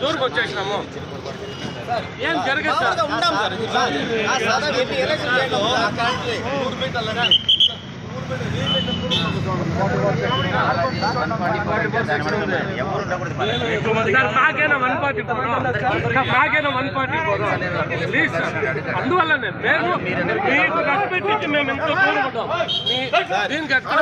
దూరకు వచ్చేసినాము ఏం జరగదు మాకేనా 144 ప్లీజ్ సార్. అందువల్లనే మేము మీకు రెస్పెక్ట్ ఇచ్చి మేము ఎంతో కోరుకుంటాం. దీనికి ఎక్కడ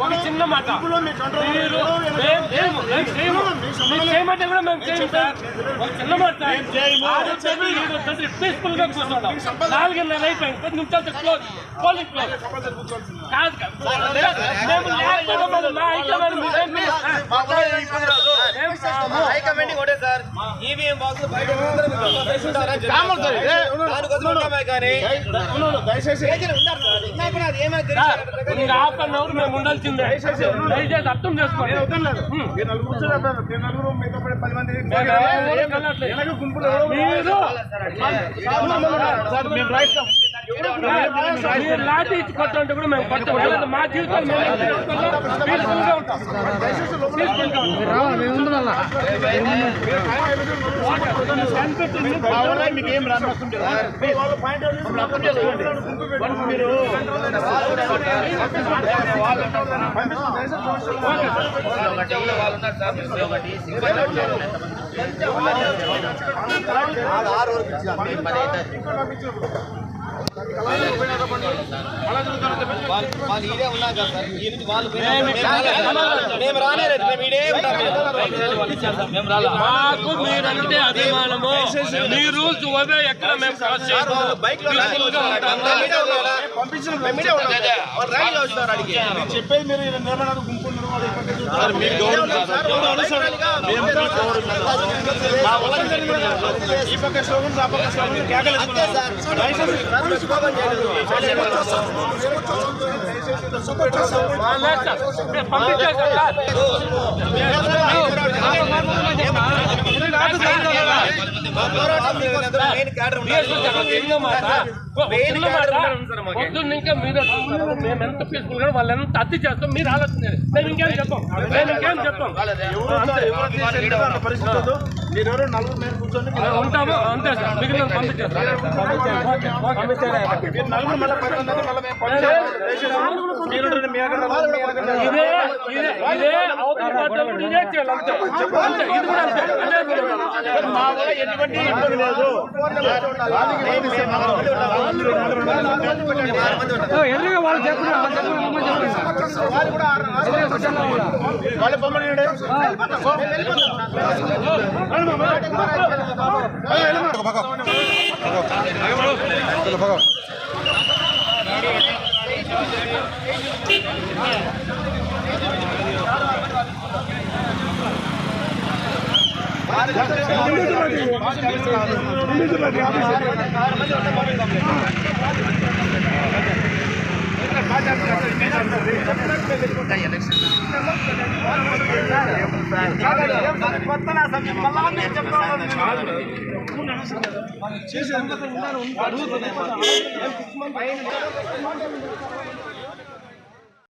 ఒక చిన్న మాట చేయమంటే కూడా మేము చేయం సార్. ఒక చిన్న మాట పీస్ఫుల్ గా కూర్చున్నాం. 4:30 అయిపోయింది. 10 నిమిషాలు పోలింగ్ క్లోజ్ కాదు. హైకమాండ్ ఒకటే సార్, ఈవీఎం బాక్స్ బయట హాఫ్ అన్ అవర్ మేము ఉండాల్సిందే. దయచేసి అర్థం చేసుకోండి. మీరు లాఠీ ఇచ్చి కొట్టంటే కూడా మేము కొట్టాం. మా జీవితాలు మీకేం రాస్తుంటే వాళ్ళు ఇదే ఉన్నా కదా సార్. ఈ నుంచి వాళ్ళు మేము రాలేదు. మాకు మీరంటే అభిమానము. మీ రూల్స్ ఓవే ఎక్కడ మేము చెప్పేది మీరు నిర్మాణాలు ఈ పక్క స్లోగన్స్ ఆ పక్క స్లోగన్స్ ఇంకా మీరు మేము ఎంత పీస్ఫుల్ గా వాళ్ళు ఎంత అతి చేస్తాం మీరు ఆలోచించారు. మేము ఇంకేం చెప్పాం. ఉంటాము అంతే సార్. మిగిలిన పంపించేస్తాం. ఇదే చేయాలి అంతే. ఇది కూడా అంతే. ఎటువంటి ఇబ్బంది లేదు. ఎదురుగా వాళ్ళు చెప్పిన వాళ్ళ బొమ్మలు చేసి